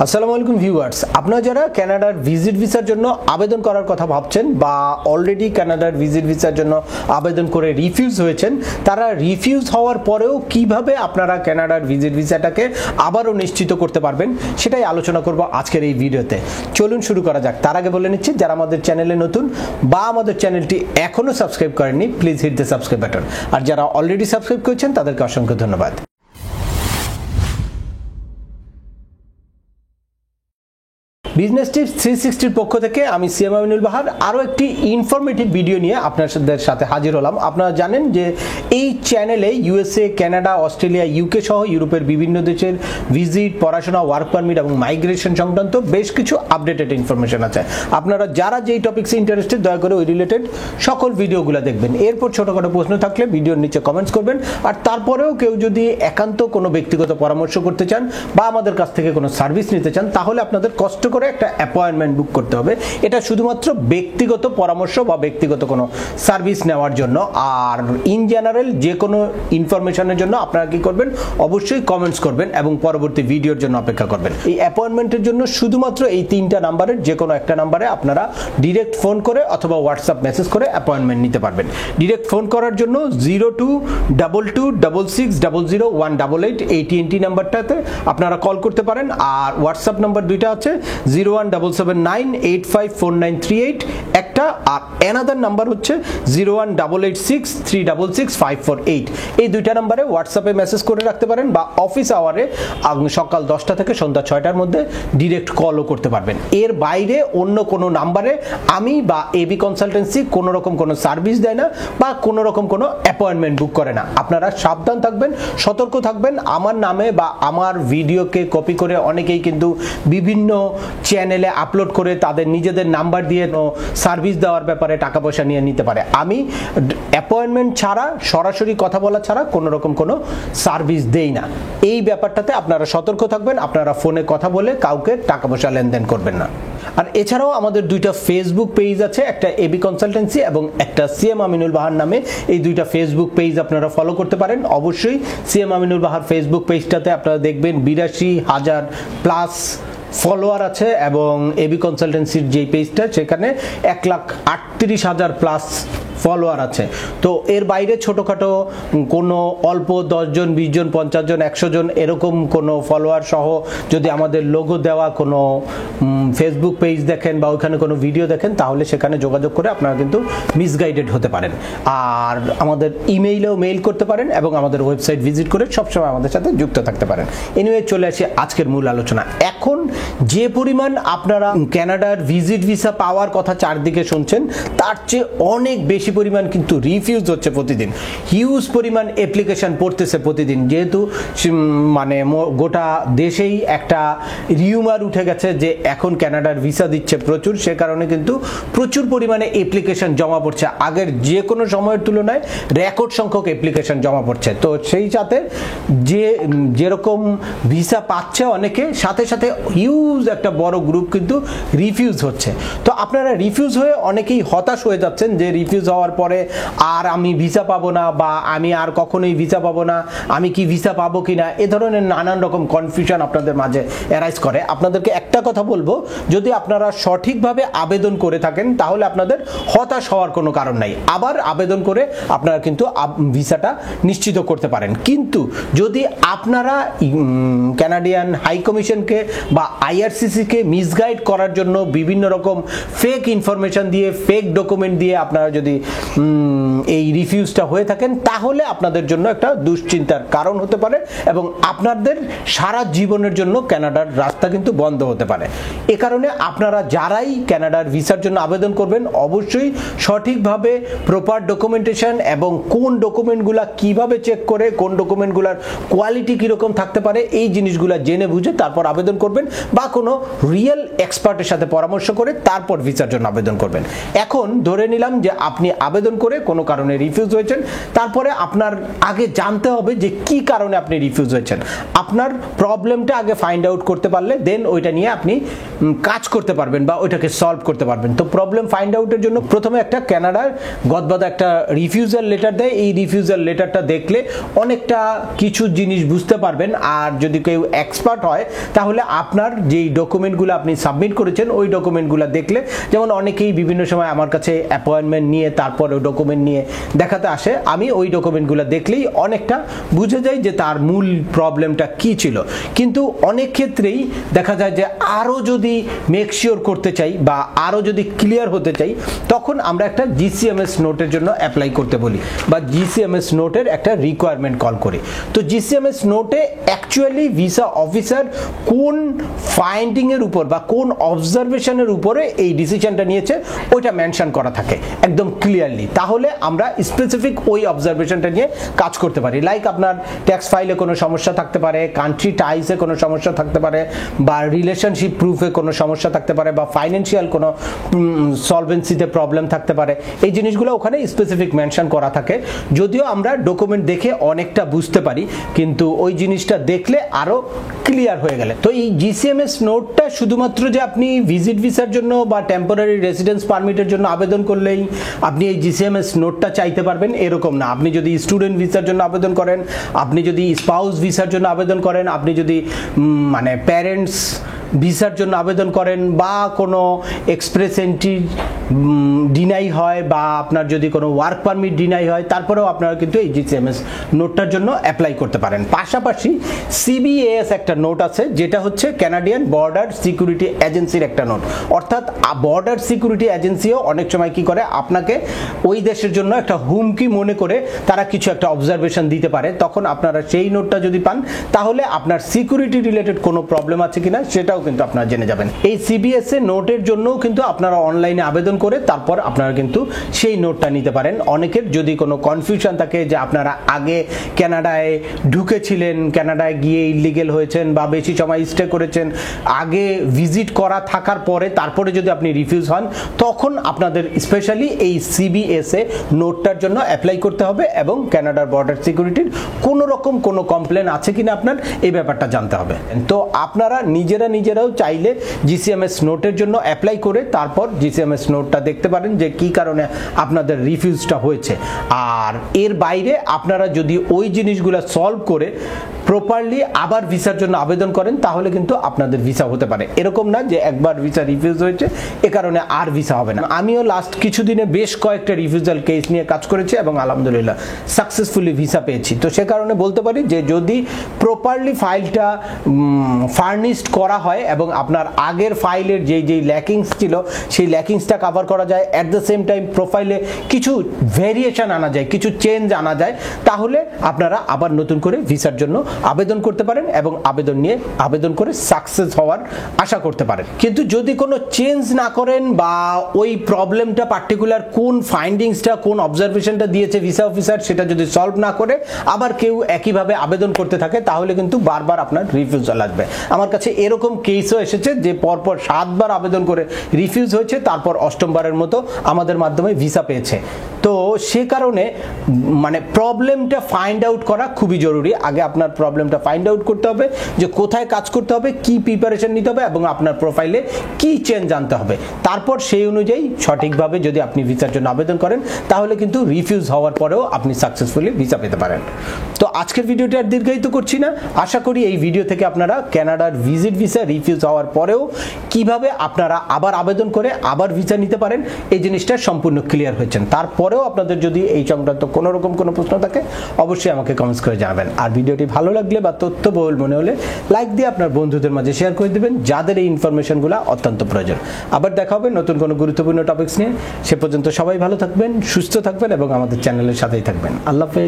আসসালামু আলাইকুম ভিউয়ার্স, আপনারা যারা কানাডার ভিজিট ভিসার জন্য আবেদন করার কথা ভাবছেন বা অলরেডি কানাডার ভিজিট ভিসার জন্য আবেদন করে রিফিউজ হয়েছেন, তারা রিফিউজ হওয়ার পরেও কিভাবে আপনারা কানাডার ভিজিট ভিসাটাকে আবারও নিশ্চিত করতে পারবেন সেটাই আলোচনা করব আজকের এই ভিডিওতে। চলুন শুরু করা যাক। তার আগে বলে নিচ্ছি, যারা আমাদের চ্যানেলে নতুন বা আমাদের চ্যানেলটি এখনও সাবস্ক্রাইব করেননি, please hit the subscribe button. আর যারা অলরেডি সাবস্ক্রাইব করেছেন তাদেরকে অসংখ্য ধন্যবাদ। বিজনেস টিপস 360 পক্ষ থেকে আমি সিএম আমিনুল বাহার আরও একটি ইনফরমেটিভ ভিডিও নিয়ে আপনাদের সাথে হাজির হলাম। আপনারা জানেন যে এই চ্যানেলে ইউএসএ, কানাডা, অস্ট্রেলিয়া, ইউকে সহ ইউরোপের বিভিন্ন দেশের ভিজিট, পড়াশোনা, ওয়ার্ক পারমিট এবং মাইগ্রেশন সংক্রান্ত বেশ কিছু আপডেটেড ইনফরমেশন আছে। আপনারা যারা যেই টপিক্সে ইন্টারেস্টেড দয়া করে ওই রিলেটেড সকল ভিডিওগুলো দেখবেন। এরপর ছোটোখাটো প্রশ্ন থাকলে ভিডিওর নিচে কমেন্টস করবেন। আর তারপরেও কেউ যদি একান্ত কোনো ব্যক্তিগত পরামর্শ করতে চান বা আমাদের কাছ থেকে কোনো সার্ভিস নিতে চান, তাহলে আপনাদের কষ্ট করে একটা অ্যাপয়েন্টমেন্ট বুক করতে হবে। এটা শুধুমাত্র ব্যক্তিগত পরামর্শ বা ব্যক্তিগত কোনো সার্ভিস নেওয়ার জন্য। আর ইন জেনারেল যে কোনো ইনফরমেশনের জন্য আপনারা কি করবেন, অবশ্যই কমেন্টস করবেন এবং পরবর্তী ভিডিওর জন্য অপেক্ষা করবেন। এই অ্যাপয়েন্টমেন্টের জন্য শুধুমাত্র এই তিনটা নাম্বারের যে কোনো একটা নাম্বারে আপনারা ডিরেক্ট ফোন করে অথবা হোয়াটসঅ্যাপ মেসেজ করে অ্যাপয়েন্টমেন্ট নিতে পারবেন। ডিরেক্ট ফোন করার জন্য 022266000188 এই টিএনটি নাম্বারটাতে আপনারা কল করতে পারেন। আর হোয়াটসঅ্যাপ নাম্বার দুইটা আছে, 0177985493 একটা, আর অ্যানাদার নাম্বার হচ্ছে 018863665548। এই দুইটা নাম্বারে হোয়াটসঅ্যাপে মেসেজ করে রাখতে পারেন বা অফিস আওয়ারে সকাল 10টা থেকে সন্ধ্যা 6টার মধ্যে ডিরেক্ট কলও করতে পারবেন। এর বাইরে অন্য কোনো নাম্বারে আমি বা এবি কনসালটেন্সি কোনো রকম কোনো সার্ভিস দেয় না বা কোনো রকম কোনো অ্যাপয়েন্টমেন্ট বুক করে না। আপনারা সাবধান থাকবেন, সতর্ক থাকবেন। আমার নামে বা আমার ভিডিওকে কপি করে অনেকেই কিন্তু বিভিন্ন চ্যানেলে আপলোড করে তাদের নিজেদের নাম্বার দিয়ে সার্ভিস দেওয়ার ব্যাপারে টাকা পয়সা নিয়ে নিতে পারে। আমি অ্যাপয়েন্টমেন্ট ছাড়া, সরাসরি কথা বলা ছাড়া কোনো রকম কোনো সার্ভিস দেই না। এই ব্যাপারটাতে আপনারা সতর্ক থাকবেন। আপনারা ফোনে কথা বলে কাউকে টাকা পয়সা লেনদেন করবেন না। আর এছাড়াও আমাদের দুইটা ফেসবুক পেজ আছে, একটা এবি কনসালটেন্সি এবং একটা সিএম আমিনুল বাহার নামে। এই দুইটা ফেসবুক পেজ আপনারা ফলো করতে পারেন। অবশ্যই সিএম আমিনুল বাহার ফেসবুক পেজটাতে আপনারা দেখবেন 82,000 প্লাস ফলোয়ার আছে এবং এবি কনসালটেন্সির যে পেজটা সেখানে 1,38,000 প্লাস ফলোয়ার আছে। তো এর বাইরে ছোটোখাটো কোনো অল্প 10 জন, 20 জন, 50 জন, 100 জন এরকম কোনো ফলোয়ার সহ যদি আমাদের লোগো দেওয়া কোনো ফেসবুক পেজ দেখেন বা ওইখানে কোনো ভিডিও দেখেন, তাহলে সেখানে যোগাযোগ করে আপনারা কিন্তু মিসগাইডেড হতে পারেন। আর আমাদের ইমেইলেও মেইল করতে পারেন এবং আমাদের ওয়েবসাইট ভিজিট করে সবসময় আমাদের সাথে যুক্ত থাকতে পারেন। এনিওয়ে, চলে আসি আজকের মূল আলোচনা। এখন যে পরিমাণ আপনারা কানাডার ভিজিট ভিসা পাওয়ার কথা চারদিকে শুনছেন, তার চেয়ে অনেক বেশি পরিমাণ কিন্তু রিফিউজ হচ্ছে প্রতিদিন। হিউজ পরিমাণ অ্যাপ্লিকেশন পড়তেছে প্রতিদিন। যেহেতু মানে গোটা দেশেই একটা রিউমার উঠে গেছে যে এখন কানাডার ভিসা দিচ্ছে প্রচুর, সে কারণে কিন্তু প্রচুর পরিমাণে অ্যাপ্লিকেশন জমা পড়ছে। আগের যে কোনো সময়ের তুলনায় রেকর্ড সংখ্যক অ্যাপ্লিকেশন জমা পড়ছে। তো সেই সাথে যেরকম ভিসা পাচ্ছে অনেকে, সাথে সাথে হিউজ একটা বড় গ্রুপ কিন্তু রিফিউজ হচ্ছে। তো আপনারা রিফিউজ হয়ে অনেকেই হতাশ হয়ে যাচ্ছেন যে রিফিউজ হওয়ার পরে আর আমি ভিসা পাবো না বা আমি আর কখনোই ভিসা পাবো না, আমি কি ভিসা পাবো কিনা, এ ধরনের নানান রকম কনফিউশন আপনাদের মাঝে অ্যারাইজ করে। আপনাদেরকে একটা কথা বলবো, যদি আপনারা সঠিকভাবে আবেদন করে থাকেন তাহলে আপনাদের হতাশ হওয়ার কোনো কারণ নাই। আবার আবেদন করে আপনারা কিন্তু ভিসাটা নিশ্চিত করতে পারেন। কিন্তু যদি আপনারা কানাডিয়ান হাই কমিশনকে বা আইআরসিসিকে মিসগাইড করার জন্য বিভিন্ন রকম ফেক ইনফরমেশন দিয়ে, ফেক ডকুমেন্ট দিয়ে আপনারা যদি এই রিফিউজটা হয়ে থাকেন, তাহলে আপনাদের জন্য একটা দুশ্চিন্তার কারণ হতে পারে এবং আপনাদের সারা জীবনের জন্য কানাডার রাস্তা কিন্তু বন্ধ হতে পারে। এ কারণে আপনারা যারাই কানাডার ভিসার জন্য আবেদন করবেন, অবশ্যই সঠিকভাবে প্রপার ডকুমেন্টেশন এবং কোন ডকুমেন্টগুলো কিভাবে চেক করে, কোন ডকুমেন্টগুলোর কোয়ালিটি কীরকম থাকতে পারে, এই জিনিসগুলো জেনে বুঝে তারপর আবেদন করবেন বা কোনো রিয়েল এক্সপার্টের সাথে পরামর্শ করে তারপর ভিসার জন্য আবেদন করবেন। এখন ধরে নিলাম যে আপনি আবেদন করে কোনো কারণে রিফিউজ হয়েছেন, তারপরে আপনার আগে জানতে হবে যে কি কারণে আপনি রিফিউজ হয়েছেন। আপনার প্রবলেমটা আগে ফাইন্ড আউট করতে পারলে দেন ওইটা নিয়ে আপনি কাজ করতে পারবেন বা ওইটাকে সলভ করতে পারবেন। তো প্রবলেম ফাইন্ড আউটের জন্য প্রথমে একটা কানাডার গদবাদা একটা রিফিউজাল লেটার দেয়। এই রিফিউজাল লেটারটা দেখলে অনেকটা কিছু জিনিস বুঝতে পারবেন। আর যদি কেউ এক্সপার্ট হয় তাহলে আপনার যেই ডকুমেন্টগুলো আপনি সাবমিট করেছেন ওই ডকুমেন্টগুলো দেখলে, যেমন অনেকেই বিভিন্ন সময় আমার কাছে অ্যাপয়েন্টমেন্ট নিয়ে তারপর ওই ডকুমেন্ট নিয়ে দেখাতে আসে, আমি ওই ডকুমেন্টগুলো দেখলেই অনেকটা বুঝে যাই যে তার মূল প্রবলেমটা কি ছিল। কিন্তু অনেক ক্ষেত্রেই দেখা যায় যে আরও যদি মেক শিওর করতে চাই বা আরও যদি ক্লিয়ার হতে চাই তখন আমরা একটা জিসিএমএস নোটের জন্য অ্যাপ্লাই করতে বলি বা জিসিএমএস নোটের একটা রিকোয়ারমেন্ট কল করি। তো জিসিএমএস নোটে অ্যাকচুয়ালি ভিসা অফিসার কোন ফাইন্ডিংয়ের উপর বা কোন অবজারভেশনের উপরে এই ডিসিশনটা নিয়েছে ওইটা মেনশন করা থাকে একদম ক্লিয়ারলি। তাহলে আমরা স্পেসিফিক ওই অবজারভেশনটা নিয়ে কাজ করতে পারি। লাইক আপনার ট্যাক্স ফাইলে কোনো সমস্যা থাকতে পারে, কান্ট্রি টাইসে কোনো সমস্যা থাকতে পারে, বা রিলেশনশিপ প্রুফে কোনো সমস্যা থাকতে পারে, বা ফাইন্যান্সিয়াল কোনো সলভেন্সিতে প্রবলেম থাকতে পারে। এই জিনিসগুলো ওখানে স্পেসিফিক মেনশন করা থাকে। যদিও আমরা ডকুমেন্ট দেখে অনেকটা বুঝতে পারি, কিন্তু ওই জিনিসটা দেখলে আরও ক্লিয়ার হয়ে গেলে। তো এই জিসিএমএস নোটটা শুধুমাত্র যে আপনি ভিজিট ভিসার জন্য বা টেম্পোরারি রেসিডেন্স পারমিটের জন্য আবেদন করলেই আপনি এই জিসিএমএস নোটটা চাইতে পারবেন এরকম না। আপনি যদি স্টুডেন্ট ভিসার জন্য আবেদন করেন, আপনি যদি স্পাউস ভিসার জন্য আবেদন করেন, আপনি যদি মানে প্যারেন্টস ভিসার জন্য আবেদন করেন, বা কোনো এক্সপ্রেস এন্ট্রি ডিনাই হয়, বা আপনার যদি কোনো ওয়ার্ক পারমিট ডিনাই হয়, তারপরেও আপনারা কিন্তু এই জিসিএমএস নোটটার জন্য অ্যাপ্লাই করতে পারেন। পাশাপাশি সিবিএস একটা নোট আছে, যেটা হচ্ছে ক্যানাডিয়ান বর্ডার সিকিউরিটি এজেন্সির একটা নোট। অর্থাৎ বর্ডার সিকিউরিটি এজেন্সিও অনেক সময় কি করে, আপনাকে ওই দেশের জন্য একটা হুমকি মনে করে তারা কিছু একটা অবজারভেশন দিতে পারে। তখন আপনারা সেই নোটটা যদি পান তাহলে আপনার সিকিউরিটি রিলেটেড কোনো প্রবলেম আছে কিনা সেটাও কিন্তু আপনারা জেনে যাবেন। এই সিবিএস এ নোটের জন্যও কিন্তু আপনারা অনলাইনে আবেদন করে তারপর আপনারা কিন্তু সেই নোটটা নিতে পারেন। অনেকের যদি কোনো কনফিউশন থাকে যে আপনারা আগে কানাডায় ঢুকেছিলেন, কানাডায় গিয়ে ইলিগেল হয়েছেন বা বেশি সময় স্টে করেছেন, আগে ভিজিট করা থাকার পরে তারপরে যদি আপনি রিফিউজ হন, তখন আপনাদের স্পেশালি এই সিবিএস এ নোটটার জন্য অ্যাপ্লাই করতে হবে এবং কানাডার বর্ডার সিকিউরিটির কোনো রকম কোনো কমপ্লেন আছে কিনা আপনার এই ব্যাপারটা জানতে হবে। তো আপনারা নিজেরাও চাইলে জিসিএমএস নোটের জন্য অ্যাপ্লাই করে তারপর জিসিএমএস নোটটা দেখতে পারেন যে কি কারণে আপনাদের রিফিউজটা হয়েছে। আর এর বাইরে আপনারা যদি ওই জিনিসগুলো সলভ করে প্রপারলি আবার ভিসার জন্য আবেদন করেন তাহলে কিন্তু আপনাদের ভিসা হতে পারে। এরকম না যে একবার ভিসা রিফিউজ হয়েছে এ কারণে আর ভিসা হবে না। আমিও লাস্ট কিছুদিনে বেশ কয়েকটা রিফিউজাল কেস নিয়ে কাজ করেছি এবং আলহামদুলিল্লাহ সাকসেসফুলি ভিসা পেয়েছি। তো সে কারণে বলতে পারি যে যদি প্রপারলি ফাইলটা ফার্নিশড করা হয় এবং আপনার আগের ফাইলের যেই ল্যাকিংস ছিল সেই ল্যাকিংসটা কভার করা যায়, অ্যাট দ্য সেম টাইম প্রোফাইলে কিছু ভেরিয়েশন আনা যায়, কিছু চেঞ্জ আনা যায়, তাহলে আপনারা আবার নতুন করে ভিসার জন্য আবেদন করতে পারেন এবং আবেদন করে সাকসেস হওয়ার আশা করতে পারেন। কিন্তু যদি কোনো চেঞ্জ না করেন বা ওই প্রবলেমটা পার্টিকুলার কোন ফাইন্ডিংসটা কোন অবজারভেশনটা দিয়েছে ভিসা অফিসার সেটা যদি সলভ না করে আবার কেউ একইভাবে আবেদন করতে থাকে তাহলে কিন্তু বারবার আপনার রিফিউজাল আসবে। আমার কাছে এরকম কেসও এসেছে যে পরপর 7 বার আবেদন করে রিফিউজ হয়েছে, তারপর 8মবারের মতো আমাদের মাধ্যমে ভিসা পেয়েছে। তো সে কারণে মানে প্রবলেমটা ফাইন্ড আউট করা খুবই জরুরি। আগে আপনার প্রবলেমটা ফাইন্ড আউট করতে হবে যে কোথায় কাজ করতে হবে, কি প্রিপারেশন নিতে হবে এবং আপনার প্রোফাইলে কি চেঞ্জ আনতে হবে। তারপর সেই অনুযায়ী সঠিকভাবে যদি আপনি ভিসার জন্য আবেদন করেন তাহলে কিন্তু রিফিউজ হওয়ার পরেও আপনি সাকসেসফুলি ভিসা পেতে পারেন। তো আজকের ভিডিওটা আর দীর্ঘায়িত করছি না। আশা করি এই ভিডিও থেকে আপনারা কানাডার ভিজিট ভিসা রিফিউজ হওয়ার পরেও কিভাবে আপনারা আবার আবেদন করে আবার ভিসা নিতে পারেন এই জিনিসটা সম্পূর্ণ ক্লিয়ার হয়েছেন। তারপরেও আপনাদের যদি এই সংক্রান্ত কোনো রকম কোনো প্রশ্ন থাকে অবশ্যই আমাকে কমেন্টস করে জানাবেন। আর ভিডিওটি ভালো লাগলে বা তথ্যবহুল মনে হলে লাইক দিয়ে আপনার বন্ধুদের মাঝে শেয়ার করে দেবেন যাদের এই ইনফরমেশনগুলো অত্যন্ত প্রয়োজন। আবার দেখা হবে নতুন কোনো গুরুত্বপূর্ণ টপিকস নিয়ে। সে পর্যন্ত সবাই ভালো থাকবেন, সুস্থ থাকবেন এবং আমাদের চ্যানেলের সাথেই থাকবেন। আল্লাহ হাফেজ।